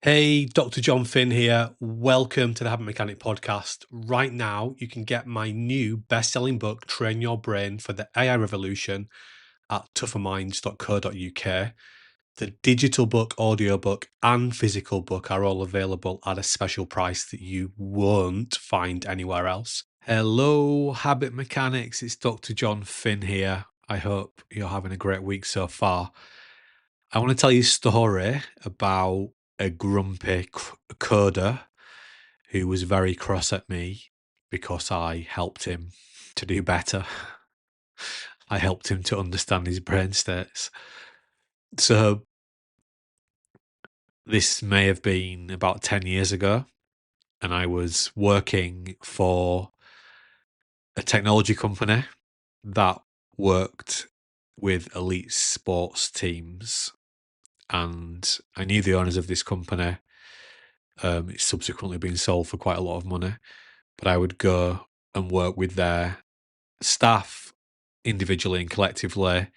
Hey, Dr. Jon Finn here. Welcome to the Habit Mechanic podcast. Right now, you can get my new best-selling book, Train Your Brain for the AI Revolution, at tougherminds.co.uk. The digital book, audiobook, and physical book are all available at a special price that you won't find anywhere else. Hello, Habit Mechanics. It's Dr. Jon Finn here. I hope you're having a great week so far. I want to tell you a story about a grumpy coder who was very cross at me because I helped him to do better. I helped him to understand his brain states. So this may have been about 10 years ago, and I was working for a technology company that worked with elite sports teams. And I knew the owners of this company. It's subsequently been sold for quite a lot of money, but I would go and work with their staff individually and collectively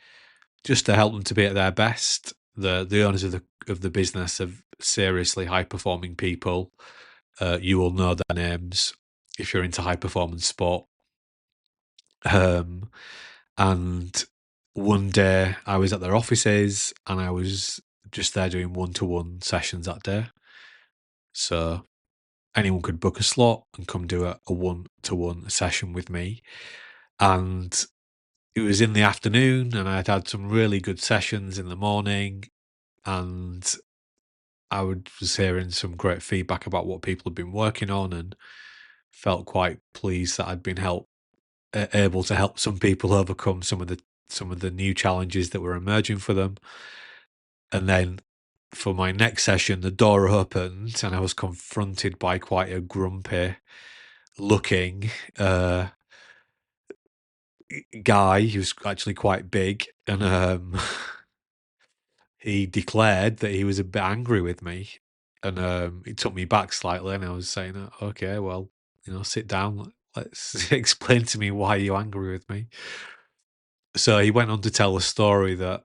just to help them to be at their best. The owners of the business are seriously high performing people. You will know their names if you're into high performance sport. And one day I was at their offices and I was just there doing one-to-one sessions that day. So anyone could book a slot and come do a one-to-one session with me. And it was in the afternoon, and I'd had some really good sessions in the morning, and was hearing some great feedback about what people had been working on, and felt quite pleased that I'd been able to help some people overcome some of the new challenges that were emerging for them. And then for my next session, the door opened, and I was confronted by quite a grumpy looking guy who's actually quite big, and he declared that he was a bit angry with me, and it took me back slightly. And I was saying, "Okay, well, sit down. Let's explain to me why you're angry with me." So he went on to tell a story that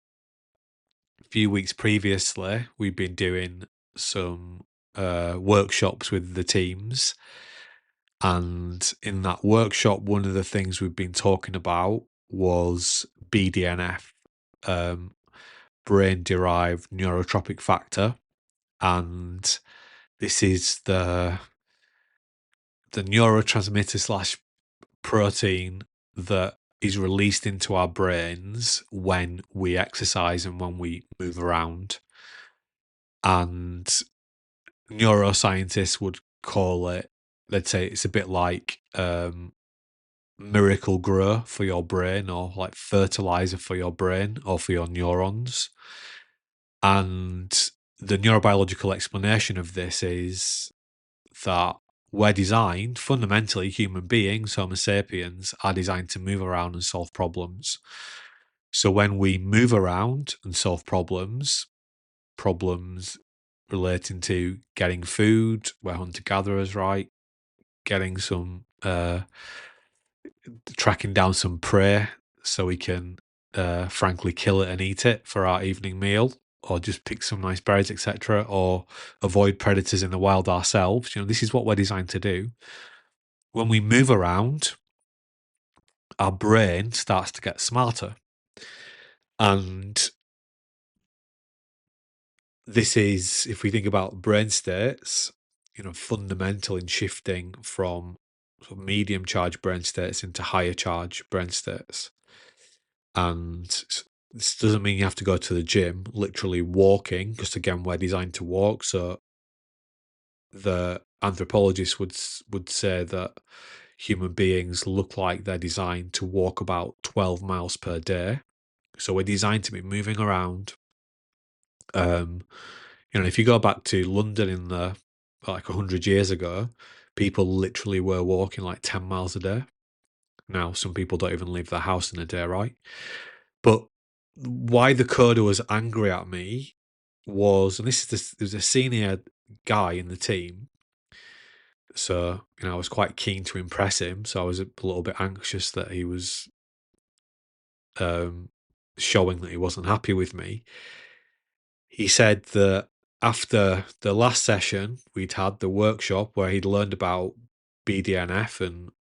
a few weeks previously we'd been doing some workshops with the teams. And in that workshop, one of the things we've been talking about was BDNF, brain derived neurotropic factor. And this is the neurotransmitter slash protein that is released into our brains when we exercise and when we move around. And neuroscientists would call it, they'd say it's a bit like miracle grow for your brain, or like fertilizer for your brain or for your neurons. And the neurobiological explanation of this is that we're designed, fundamentally, human beings, Homo sapiens, are designed to move around and solve problems. So when we move around and solve problems relating to getting food, we're hunter-gatherers, right? Getting some tracking down some prey so we can frankly kill it and eat it for our evening meal, or just pick some nice berries, etc., or avoid predators in the wild ourselves. This is what we're designed to do. When we move around, our brain starts to get smarter. And this is, if we think about brain states, fundamental in shifting from sort of medium charge brain states into higher charge brain states. And this doesn't mean you have to go to the gym, literally walking, because again, we're designed to walk. So the anthropologists would say that human beings look like they're designed to walk about 12 miles per day. So we're designed to be moving around. If you go back to London in like 100 years ago, people literally were walking like 10 miles a day. Now, some people don't even leave their house in a day, right? But why the coder was angry at me was, and there's a senior guy in the team, so I was quite keen to impress him. So I was a little bit anxious that he was showing that he wasn't happy with me. He said that after the last session, we'd had the workshop where he'd learned about BDNF and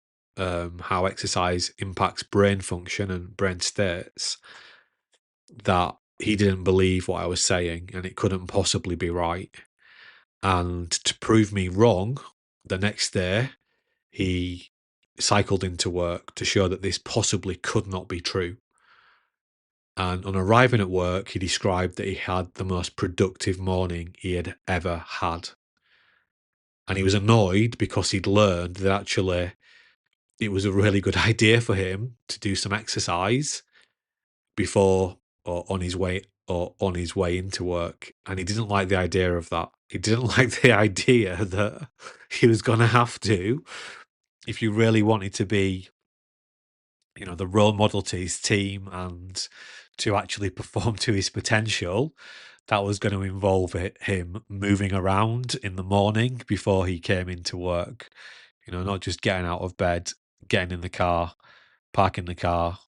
how exercise impacts brain function and brain states, that he didn't believe what I was saying and it couldn't possibly be right. And to prove me wrong, the next day, he cycled into work to show that this possibly could not be true. And on arriving at work, he described that he had the most productive morning he had ever had. And he was annoyed because he'd learned that actually it was a really good idea for him to do some exercise before or on his way into work. And he didn't like the idea of that. He didn't like the idea that he was going to have to, if you really wanted to be, the role model to his team and to actually perform to his potential, that was going to involve him moving around in the morning before he came into work. Not just getting out of bed, getting in the car, parking the car,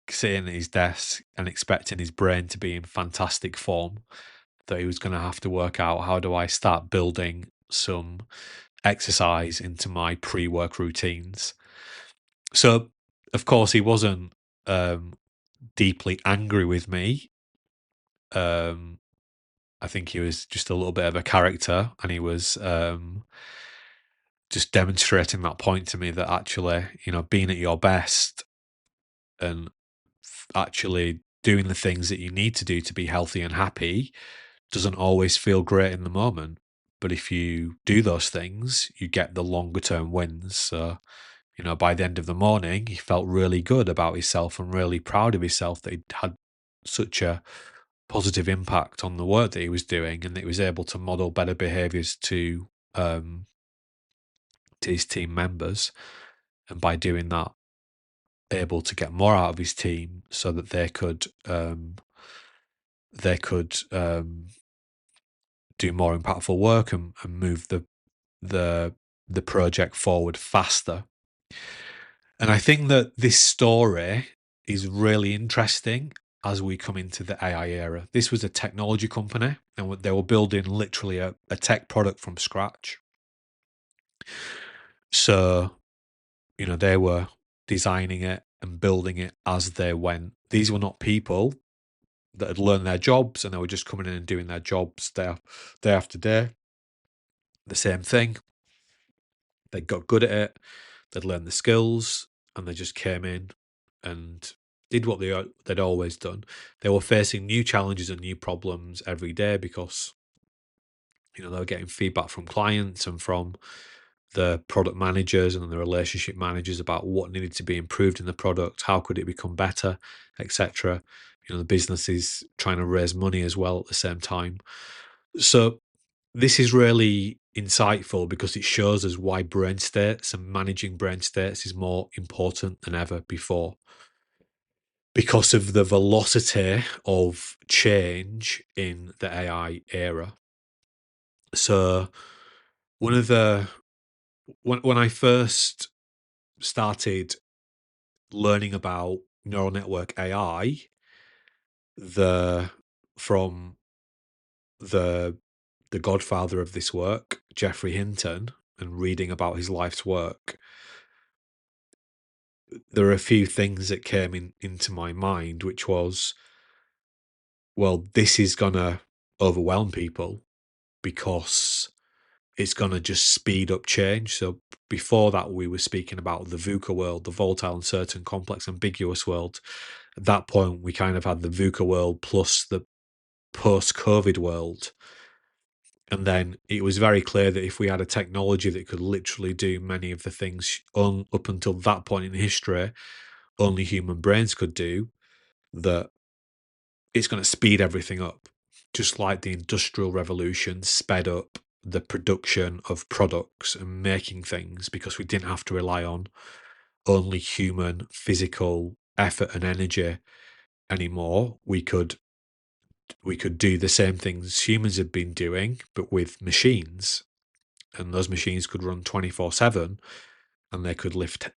sitting at his desk and expecting his brain to be in fantastic form, that he was going to have to work out, how do I start building some exercise into my pre-work routines? So, of course, he wasn't deeply angry with me. I think he was just a little bit of a character, and he was just demonstrating that point to me that actually, being at your best and actually doing the things that you need to do to be healthy and happy doesn't always feel great in the moment. But if you do those things, you get the longer term wins. So, by the end of the morning, he felt really good about himself and really proud of himself that he'd had such a positive impact on the work that he was doing, and that he was able to model better behaviors to his team members. And by doing that, able to get more out of his team so that they could do more impactful work and move the project forward faster. And I think that this story is really interesting as we come into the AI era. This was a technology company, and they were building literally a tech product from scratch. So, they were designing it and building it as they went. These were not people that had learned their jobs and they were just coming in and doing their jobs day after day. The same thing. They got good at it. They'd learned the skills, and they just came in and did what they'd always done. They were facing new challenges and new problems every day because they were getting feedback from clients and from the product managers and the relationship managers about what needed to be improved in the product, how could it become better, etc. The business is trying to raise money as well at the same time. So this is really insightful because it shows us why brain states and managing brain states is more important than ever before, because of the velocity of change in the AI era. So one of the when I first started learning about neural network AI, the from the the godfather of this work, Geoffrey Hinton, and reading about his life's work, there are a few things that came into my mind, which was, well, this is gonna overwhelm people because it's gonna just speed up change. So before that, we were speaking about the VUCA world, the volatile, uncertain, complex, ambiguous world. At that point, we kind of had the VUCA world plus the post-COVID world. And then it was very clear that if we had a technology that could literally do many of the things up until that point in history only human brains could do, that it's going to speed everything up, just like the Industrial Revolution sped up the production of products and making things, because we didn't have to rely on only human physical effort and energy anymore. We could do the same things humans had been doing, but with machines, and those machines could run 24/7, and they could lift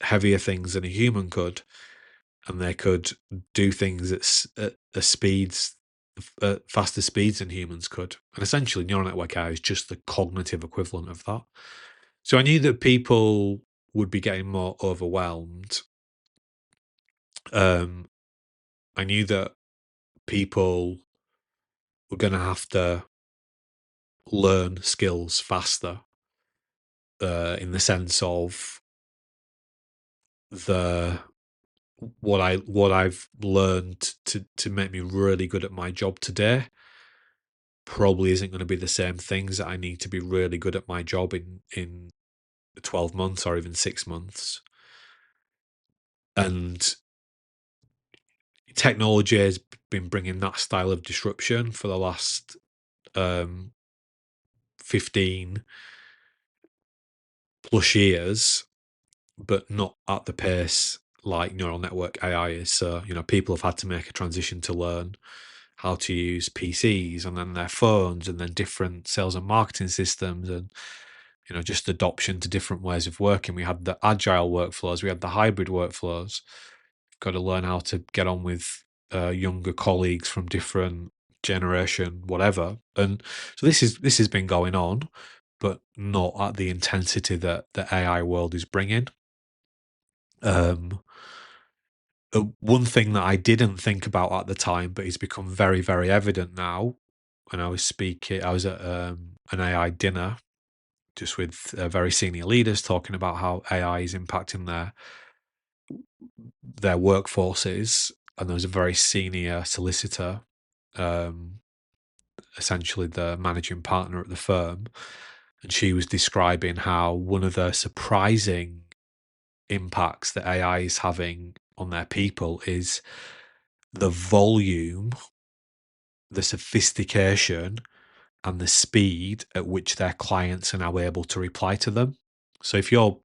heavier things than a human could, and they could do things at speeds at faster speeds than humans could. And essentially, neural network AI is just the cognitive equivalent of that. So I knew that people would be getting more overwhelmed. Um, I knew that people were going to have to learn skills faster, in the sense of the what I've learned to make me really good at my job today probably isn't going to be the same things that I need to be really good at my job in 12 months or even 6 months. And technology has been bringing that style of disruption for the last 15 plus years, but not at the pace like neural network AI is. So, people have had to make a transition to learn how to use PCs and then their phones and then different sales and marketing systems and, just adoption to different ways of working. We had the agile workflows, we had the hybrid workflows. Got to learn how to get on with younger colleagues from different generation, whatever. And so this has been going on, but not at the intensity that the AI world is bringing. One thing that I didn't think about at the time, but it's become very, very evident now. When I was at an AI dinner just with very senior leaders talking about how AI is impacting their workforces, and there was a very senior solicitor, um, essentially the managing partner at the firm, and she was describing how one of the surprising impacts that AI is having on their people is the volume, the sophistication, and the speed at which their clients are now able to reply to them. So if you're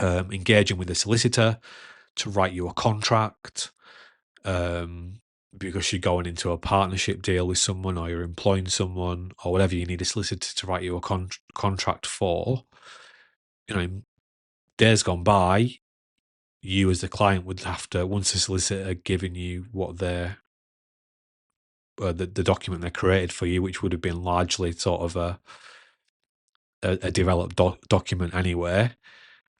engaging with a solicitor to write you a contract, because you're going into a partnership deal with someone or you're employing someone or whatever, you need a solicitor to write you a contract for, in days gone by, you as the client would have to, once the solicitor given you what they're the document they created for you, which would have been largely sort of a developed document anyway,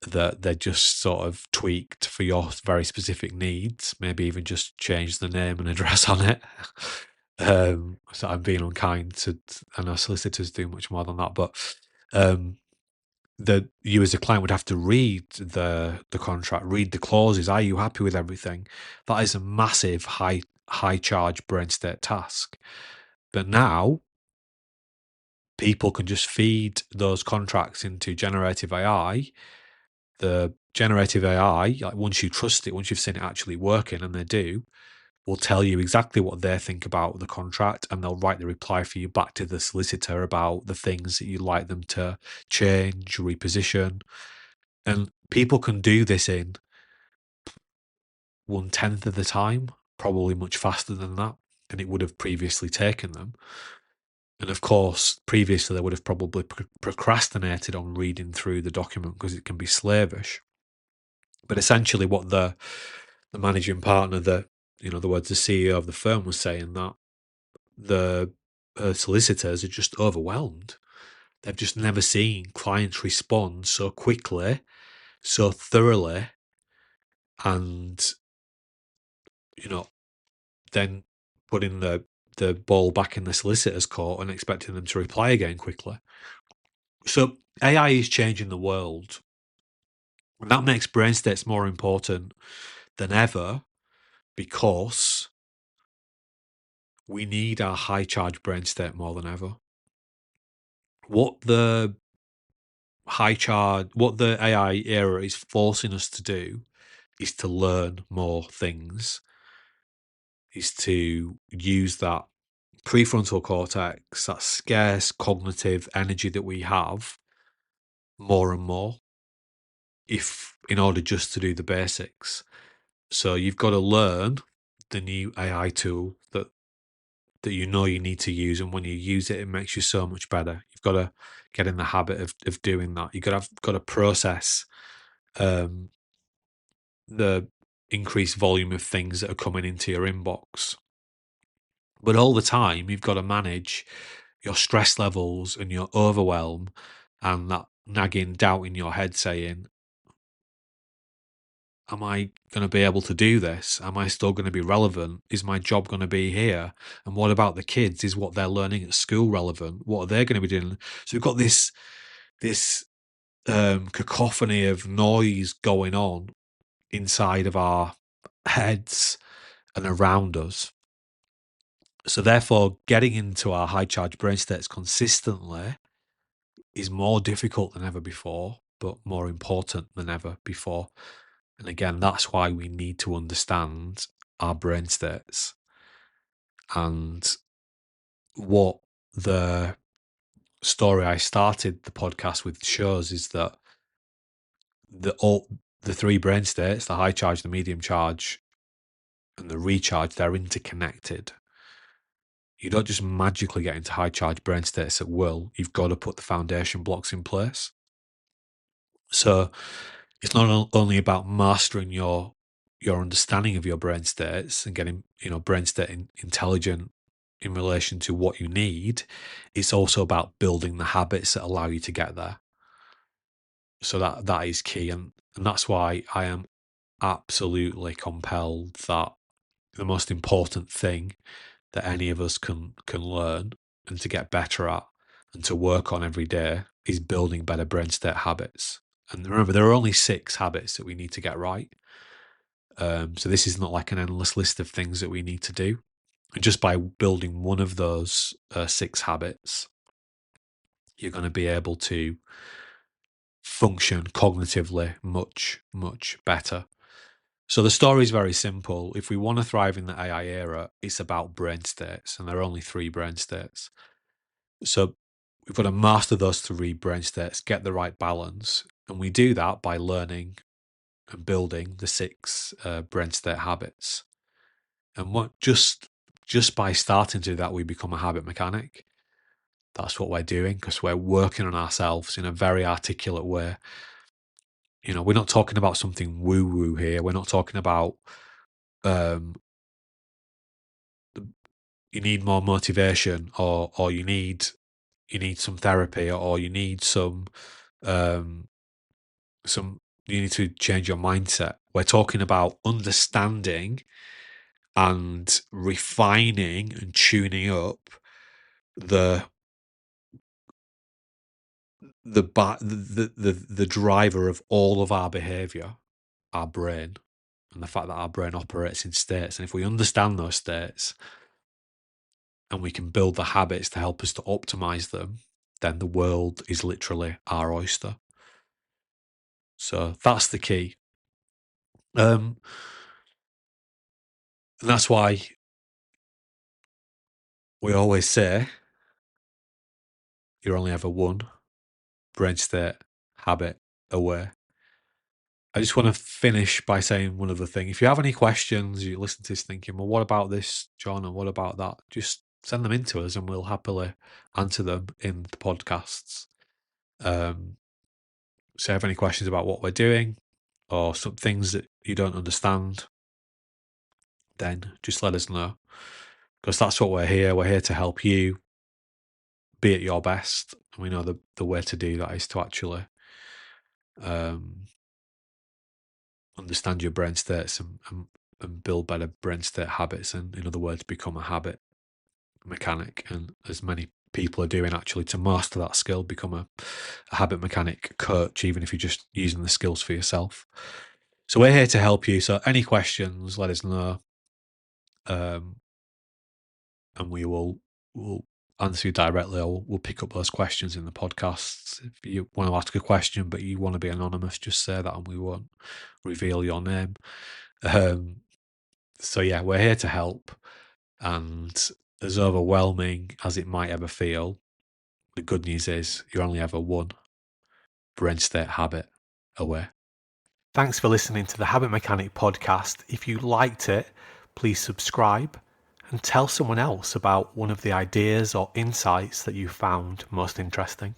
that they're just sort of tweaked for your very specific needs, maybe even just change the name and address on it. So I'm being unkind to, I know solicitors do much more than that, but that you as a client would have to read the contract, read the clauses. Are you happy with everything? That is a massive high charge brain state task. But now people can just feed those contracts into generative AI. The generative AI, like once you trust it, once you've seen it actually working, and they do, will tell you exactly what they think about the contract, and they'll write the reply for you back to the solicitor about the things that you'd like them to change, reposition. And people can do this in 1/10 of the time, probably much faster than that, and it would have previously taken them. And of course, previously they would have probably procrastinated on reading through the document because it can be slavish. But essentially, what the managing partner, the words the CEO of the firm was saying, that the solicitors are just overwhelmed. They've just never seen clients respond so quickly, so thoroughly, and then putting the ball back in the solicitor's court and expecting them to reply again quickly. So AI is changing the world, and that makes brain states more important than ever, because we need our high charge brain state more than ever. What the what the AI era is forcing us to do is to learn more things, is to use that prefrontal cortex, that scarce cognitive energy that we have, more and more, if in order just to do the basics. So you've got to learn the new AI tool that you need to use, and when you use it, it makes you so much better. You've got to get in the habit of doing that. You've got to process the increased volume of things that are coming into your inbox. But all the time, you've got to manage your stress levels and your overwhelm and that nagging doubt in your head saying, am I going to be able to do this? Am I still going to be relevant? Is my job going to be here? And what about the kids? Is what they're learning at school relevant? What are they going to be doing? So we've got this cacophony of noise going on inside of our heads and around us. So therefore, getting into our high charge brain states consistently is more difficult than ever before, but more important than ever before. And again, that's why we need to understand our brain states. And what the story I started the podcast with shows is that the three brain states, the high charge, the medium charge, and the recharge, they're interconnected. You don't just magically get into high charge brain states at will. You've got to put the foundation blocks in place. So it's not only about mastering your understanding of your brain states and getting brain state intelligent in relation to what you need. It's also about building the habits that allow you to get there. So that is key, and that's why I am absolutely compelled that the most important thing that any of us can learn and to get better at and to work on every day is building better brain state habits. And remember, there are only 6 habits that we need to get right. So this is not like an endless list of things that we need to do. And just by building one of those 6 habits, you're going to be able to function cognitively much, much better. So the story is very simple. If we want to thrive in the AI era, it's about brain states, and there are only 3 brain states. So we've got to master those 3 brain states, get the right balance, and we do that by learning and building the 6 brain state habits. And what just by starting to do that, we become a habit mechanic. That's what we're doing because we're working on ourselves in a very articulate way. We're not talking about something woo-woo here. We're not talking about you need more motivation or you need some therapy or you need you need to change your mindset. We're talking about understanding and refining and tuning up the driver of all of our behavior, our brain, and the fact that our brain operates in states. And if we understand those states and we can build the habits to help us to optimize them, then the world is literally our oyster. So that's the key. And that's why we always say you're only ever one brain state habit away. I just want to finish by saying one other thing. If you have any questions, you listen to this thinking, well, what about this, John, and what about that? Just send them in to us and we'll happily answer them in the podcasts. So if you have any questions about what we're doing or some things that you don't understand, then just let us know. Because that's what we're here. We're here to help you be at your best. And we know the way to do that is to actually understand your brain states and build better brain state habits, and in other words, become a habit mechanic. And as many people are doing actually to master that skill, become a habit mechanic coach, even if you're just using the skills for yourself. So we're here to help you. So any questions, let us know. And we'll answer you directly, or we'll pick up those questions in the podcasts. If you want to ask a question but you want to be anonymous, just say that and we won't reveal your name. So yeah, we're here to help. And as overwhelming as it might ever feel, the good news is you're only ever one brain state habit away. Thanks for listening to the Habit Mechanic podcast. If you liked it, please subscribe and tell someone else about one of the ideas or insights that you found most interesting.